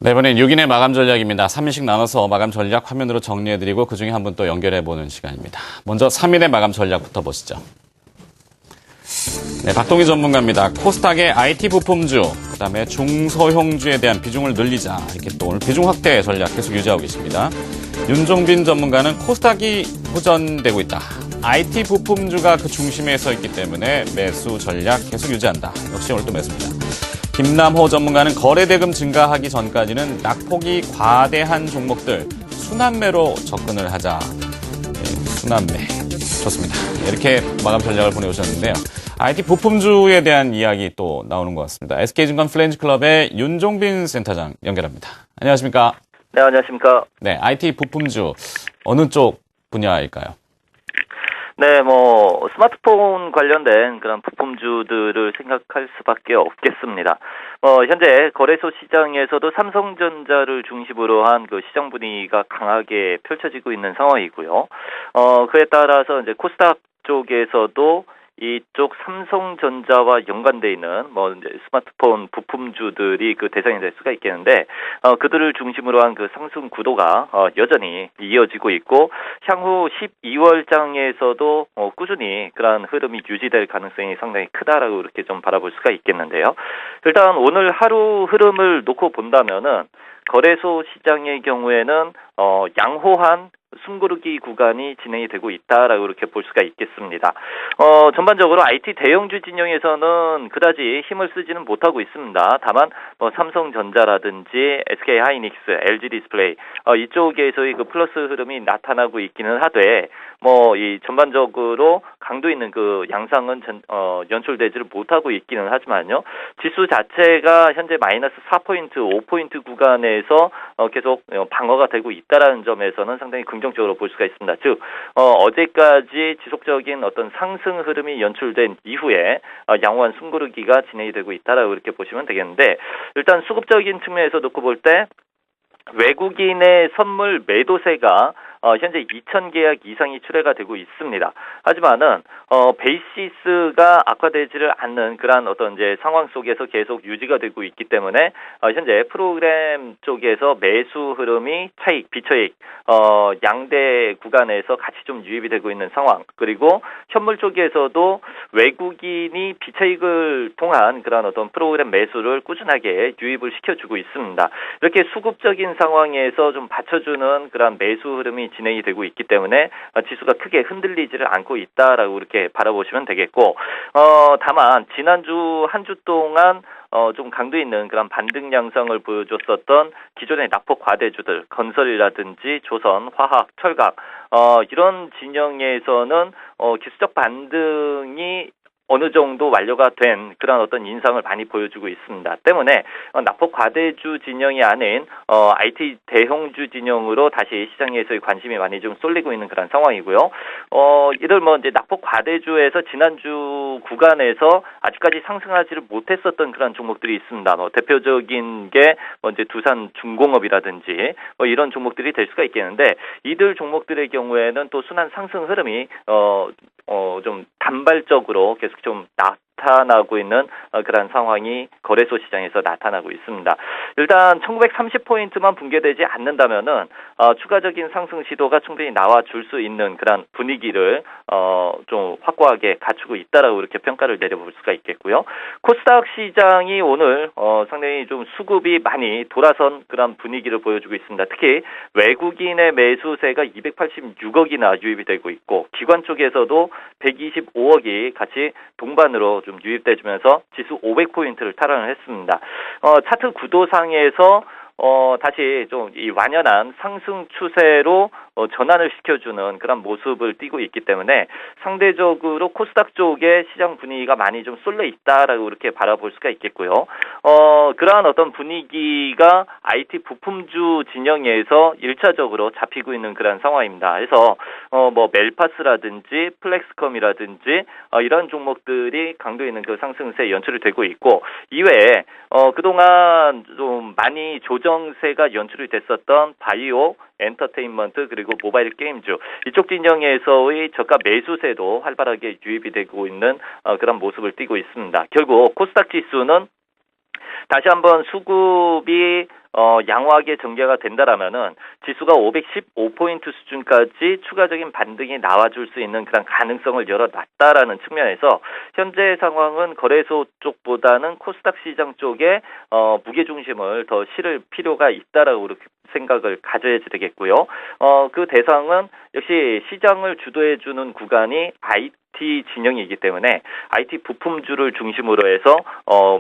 네, 이번엔 6인의 마감 전략입니다. 3인씩 나눠서 마감 전략 화면으로 정리해드리고 그중에 한 분 또 연결해보는 시간입니다. 먼저 3인의 마감 전략부터 보시죠. 네, 박동희 전문가입니다. 코스닥의 IT 부품주, 그다음에 중소형주에 대한 비중을 늘리자, 이렇게 또 오늘 비중 확대 전략 계속 유지하고 계십니다. 윤종빈 전문가는 코스닥이 호전되고 있다. IT 부품주가 그 중심에 서 있기 때문에 매수 전략 계속 유지한다. 역시 오늘 또 매수입니다. 김남호 전문가는 거래대금 증가하기 전까지는 낙폭이 과대한 종목들 순환매로 접근을 하자. 네, 순환매. 좋습니다. 이렇게 마감 전략을 보내오셨는데요. IT 부품주에 대한 이야기 또 나오는 것 같습니다. SK증권 플랜즈클럽의 윤종빈 센터장 연결합니다. 안녕하십니까? 네, 안녕하십니까? 네, IT 부품주 어느 쪽 분야일까요? 네, 스마트폰 관련된 그런 부품주들을 생각할 수밖에 없겠습니다. 현재 거래소 시장에서도 삼성전자를 중심으로 한 그 시장 분위기가 강하게 펼쳐지고 있는 상황이고요. 그에 따라서 이제 코스닥 쪽에서도 이쪽 삼성전자와 연관돼 있는 이제 스마트폰 부품주들이 그 대상이 될 수가 있겠는데 그들을 중심으로 한 그 상승 구도가 여전히 이어지고 있고 향후 12월장에서도 꾸준히 그러한 흐름이 유지될 가능성이 상당히 크다라고 이렇게 좀 바라볼 수가 있겠는데요. 일단 오늘 하루 흐름을 놓고 본다면은 거래소 시장의 경우에는 양호한 숨고르기 구간이 진행이 되고 있다라고 이렇게 볼 수가 있겠습니다. 전반적으로 IT 대형주 진영에서는 그다지 힘을 쓰지는 못하고 있습니다. 다만 삼성전자라든지 SK하이닉스, LG 디스플레이 이쪽에서의 그 플러스 흐름이 나타나고 있기는 하되 이 전반적으로 강도 있는 그 양상은 연출되지를 못하고 있기는 하지만요. 지수 자체가 현재 마이너스 4포인트, 5포인트 구간에서 계속 방어가 되고 있다라는 점에서는 상당히 긍정적으로 볼 수가 있습니다. 즉 어제까지 지속적인 어떤 상승 흐름이 연출된 이후에 양호한 숨고르기가 진행이 되고 있다라고 이렇게 보시면 되겠는데 일단 수급적인 측면에서 놓고 볼 때 외국인의 선물 매도세가 현재 2,000계약 이상이 출회가 되고 있습니다. 하지만은 베이시스가 악화되지를 않는 그러한 어떤 이제 상황 속에서 계속 유지가 되고 있기 때문에 현재 프로그램 쪽에서 매수 흐름이 차익, 비차익 양대 구간에서 같이 좀 유입이 되고 있는 상황. 그리고 현물 쪽에서도 외국인이 비차익을 통한 그러한 어떤 프로그램 매수를 꾸준하게 유입을 시켜주고 있습니다. 이렇게 수급적인 상황에서 좀 받쳐주는 그러한 매수 흐름이 진행이 되고 있기 때문에 지수가 크게 흔들리지를 않고 있다라고 이렇게 바라보시면 되겠고 다만 지난주 한 주 동안 좀 강도 있는 그런 반등 양상을 보여줬었던 기존의 낙폭 과대주들 건설이라든지 조선, 화학, 철강 이런 진영에서는 기술적 반등이 어느 정도 완료가 된 그런 어떤 인상을 많이 보여주고 있습니다. 때문에 낙폭 과대주 진영이 아닌 IT 대형주 진영으로 다시 시장에서의 관심이 많이 좀 쏠리고 있는 그런 상황이고요. 이들 이제 낙폭 과대주에서 지난주 구간에서 아직까지 상승하지를 못했었던 그런 종목들이 있습니다. 대표적인 게 이제 두산 중공업이라든지 이런 종목들이 될 수가 있겠는데 이들 종목들의 경우에는 또 순환 상승 흐름이 좀 단발적으로 계속 좀 나타나고 있는 그런 상황이 거래소 시장에서 나타나고 있습니다. 일단 1930포인트만 붕괴되지 않는다면은 추가적인 상승 시도가 충분히 나와줄 수 있는 그런 분위기를 좀 확고하게 갖추고 있다라고 이렇게 평가를 내려볼 수가 있겠고요. 코스닥 시장이 오늘 상당히 좀 수급이 많이 돌아선 그런 분위기를 보여주고 있습니다. 특히 외국인의 매수세가 286억이나 유입이 되고 있고 기관 쪽에서도 125억이 같이 동반으로 좀 유입돼주면서 지수 500포인트를 탈환을 했습니다. 차트 구도상에서 다시 좀 이 완연한 상승 추세로 전환을 시켜주는 그런 모습을 띠고 있기 때문에 상대적으로 코스닥 쪽에 시장 분위기가 많이 좀 쏠려 있다라고 이렇게 바라볼 수가 있겠고요. 그러한 어떤 분위기가 IT 부품주 진영에서 1차적으로 잡히고 있는 그런 상황입니다. 그래서 멜파스라든지 플렉스컴이라든지 이런 종목들이 강도 있는 그 상승세 연출이 되고 있고 이외에 그동안 좀 많이 조정세가 연출이 됐었던 바이오, 엔터테인먼트 그리고 모바일 게임주 이쪽 진영에서의 저가 매수세도 활발하게 유입이 되고 있는 그런 모습을 띠고 있습니다. 결국 코스닥 지수는 다시 한번 수급이 양호하게 전개가 된다라면은 지수가 515포인트 수준까지 추가적인 반등이 나와줄 수 있는 그런 가능성을 열어놨다라는 측면에서 현재 상황은 거래소 쪽보다는 코스닥 시장 쪽에 무게 중심을 더 실을 필요가 있다라고 그렇게 생각을 가져야 되겠고요. 그 대상은 역시 시장을 주도해주는 구간이 IT 진영이기 때문에 IT 부품주를 중심으로 해서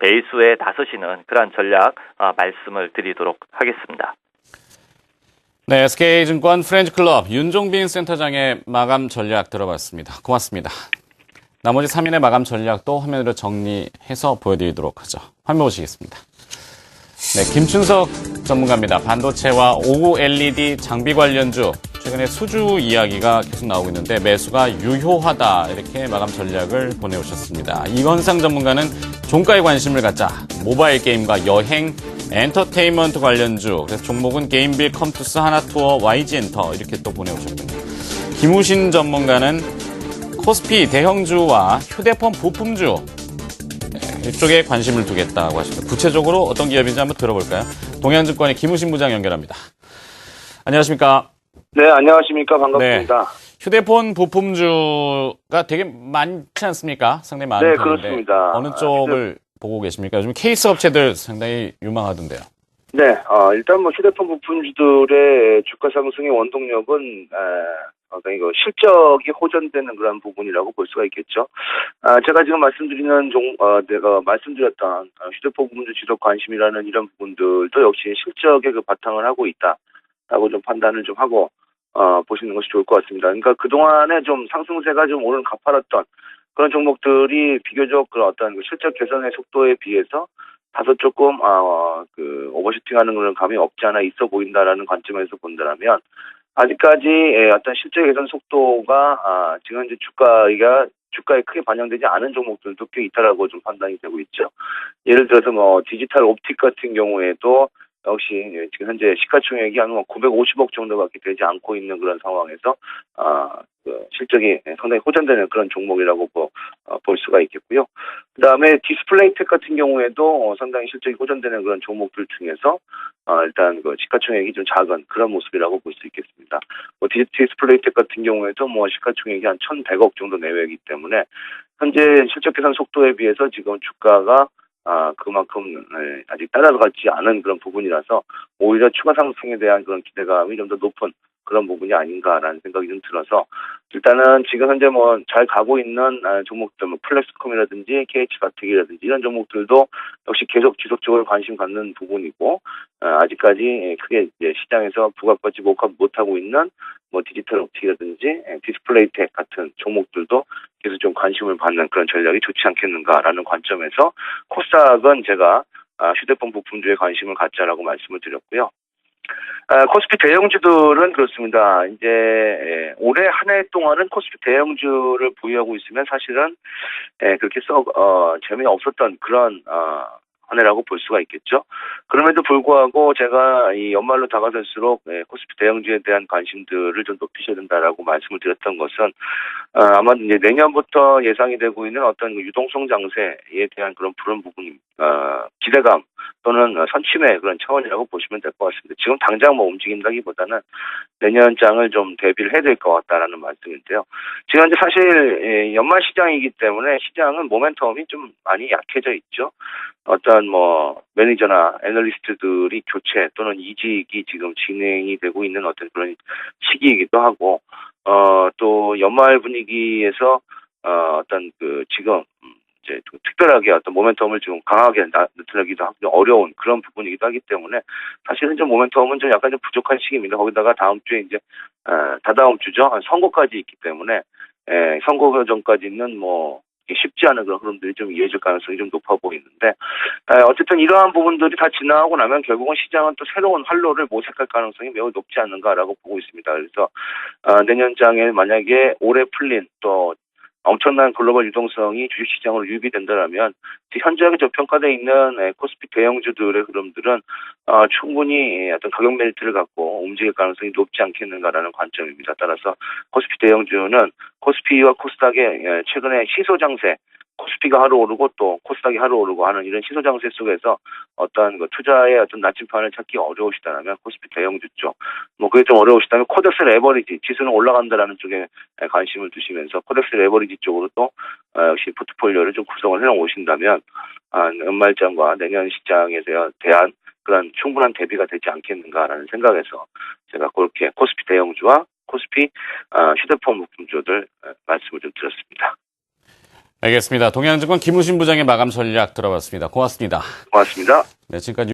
매수에 나서시는 그러한 전략 말씀을 드리도록 하겠습니다. 네, SK증권 프렌즈클럽 윤종빈 센터장의 마감 전략 들어봤습니다. 고맙습니다. 나머지 3인의 마감 전략도 화면으로 정리해서 보여드리도록 하죠. 화면 보시겠습니다. 네, 김춘석 전문가입니다. 반도체와 OLED 장비 관련주, 최근에 수주 이야기가 계속 나오고 있는데 매수가 유효하다 이렇게 마감 전략을 보내오셨습니다. 이건상 전문가는 종가에 관심을 갖자, 모바일 게임과 여행, 엔터테인먼트 관련주, 그래서 종목은 게임빌, 컴투스, 하나투어, YG엔터 이렇게 또 보내오셨군요. 김우신 전문가는 코스피 대형주와 휴대폰 부품주, 이쪽에 관심을 두겠다고 하십니다. 구체적으로 어떤 기업인지 한번 들어볼까요? 동해안증권의 김우신 부장 연결합니다. 안녕하십니까? 네, 안녕하십니까. 반갑습니다. 네. 휴대폰 부품주가 되게 많지 않습니까? 상당히 많은 네, 편인데 그렇습니다. 어느 쪽을 보고 계십니까? 요즘 케이스 업체들 상당히 유망하던데요. 네, 일단 뭐 휴대폰 부품주들의 주가 상승의 원동력은 상당히 실적이 호전되는 그런 부분이라고 볼 수가 있겠죠. 제가 지금 말씀드리는 내가 말씀드렸던 휴대폰 부품주 지속 관심이라는 이런 부분들도 역시 실적에 그 바탕을 하고 있다라고 좀 판단을 좀 하고 보시는 것이 좋을 것 같습니다. 그러니까 그동안에 좀 상승세가 좀 오른 가파랐던 그런 종목들이 비교적 그 어떤 실적 개선의 속도에 비해서 다소 조금 오버슈팅하는 그런 감이 없지 않아 있어 보인다라는 관점에서 본다면 아직까지 어떤 실적 개선 속도가 지금 현재 주가에 크게 반영되지 않은 종목들도 꽤 있다라고 좀 판단이 되고 있죠. 예를 들어서 뭐 디지털 옵틱 같은 경우에도 역시 지금 현재 시가총액이 한 950억 정도밖에 되지 않고 있는 그런 상황에서 실적이 상당히 호전되는 그런 종목이라고 볼 수가 있겠고요. 그다음에 디스플레이텍 같은 경우에도 상당히 실적이 호전되는 그런 종목들 중에서 일단 시가총액이 좀 작은 그런 모습이라고 볼 수 있겠습니다. 디스플레이텍 같은 경우에도 시가총액이 한 1,100억 정도 내외이기 때문에 현재 실적 개선 속도에 비해서 지금 주가가 그만큼 아직 따라가지 않은 그런 부분이라서 오히려 추가 상승에 대한 그런 기대감이 좀 더 높은 그런 부분이 아닌가라는 생각이 좀 들어서 일단은 지금 현재 잘 가고 있는 종목들 플렉스콤이라든지 KH바텍이라든지 이런 종목들도 역시 계속 지속적으로 관심 갖는 부분이고 아직까지 크게 이제 시장에서 부각받지 못하고 있는 디지털 옵틱이라든지 디스플레이텍 같은 종목들도 계속 좀 관심을 받는 그런 전략이 좋지 않겠는가라는 관점에서 코스닥은 제가 휴대폰 부품주에 관심을 갖자라고 말씀을 드렸고요. 코스피 대형주들은 그렇습니다. 이제 올해 한 해 동안은 코스피 대형주를 보유하고 있으면 사실은 그렇게 재미없었던 그런 한 해라고 볼 수가 있겠죠. 그럼에도 불구하고 제가 이 연말로 다가설수록 코스피 대형주에 대한 관심들을 좀 높이셔야 된다라고 말씀을 드렸던 것은 아마 이제 내년부터 예상이 되고 있는 어떤 유동성 장세에 대한 그런 부분 기대감 또는 선침의 그런 차원이라고 보시면 될 것 같습니다. 지금 당장 움직인다기보다는 내년장을 좀 대비를 해야 될 것 같다라는 말씀인데요. 지금 이제 사실 연말 시장이기 때문에 시장은 모멘텀이 좀 많이 약해져 있죠. 어떤 매니저나 애널리스트들이 교체 또는 이직이 지금 진행이 되고 있는 어떤 그런 시기이기도 하고 또 연말 분위기에서 어떤 지금 이제 좀 특별하게 어떤 모멘텀을 좀 강하게 나타내기도 하기 어려운 그런 부분이기도 하기 때문에 사실은 좀 모멘텀은 좀 약간 좀 부족한 시기입니다. 거기다가 다음 주에 이제 다다음 주죠. 선거까지 있기 때문에 선거 전까지는 쉽지 않은 그런 흐름들이 좀 이어질 가능성이 좀 높아 보이는데 어쨌든 이러한 부분들이 다 지나가고 나면 결국은 시장은 또 새로운 활로를 모색할 가능성이 매우 높지 않는가라고 보고 있습니다. 그래서 내년장에 만약에 올해 풀린 또 엄청난 글로벌 유동성이 주식시장으로 유입된다면 현저하게 저평가되어 있는 코스피 대형주들의 흐름들은 충분히 어떤 가격 메리트를 갖고 움직일 가능성이 높지 않겠는가라는 관점입니다. 따라서 코스피 대형주는 코스피와 코스닥의 최근의 시소 장세, 코스피가 하루 오르고 또 코스닥이 하루 오르고 하는 이런 시소 장세 속에서 어떤 그 투자의 어떤 나침판을 찾기 어려우시다면 코스피 대형주 쪽, 뭐 그게 좀 어려우시다면 코덱스 레버리지 지수는 올라간다라는 쪽에 관심을 두시면서 코덱스 레버리지 쪽으로 또 역시 포트폴리오를 좀 구성을 해놓으신다면 연말장과 내년 시장에 대한 그런 충분한 대비가 되지 않겠는가라는 생각에서 제가 그렇게 코스피 대형주와 코스피 휴대폰 부품주들 말씀을 좀 드렸습니다. 알겠습니다. 동양증권 김우신 부장의 마감 전략 들어봤습니다. 고맙습니다. 고맙습니다. 네, 지금까지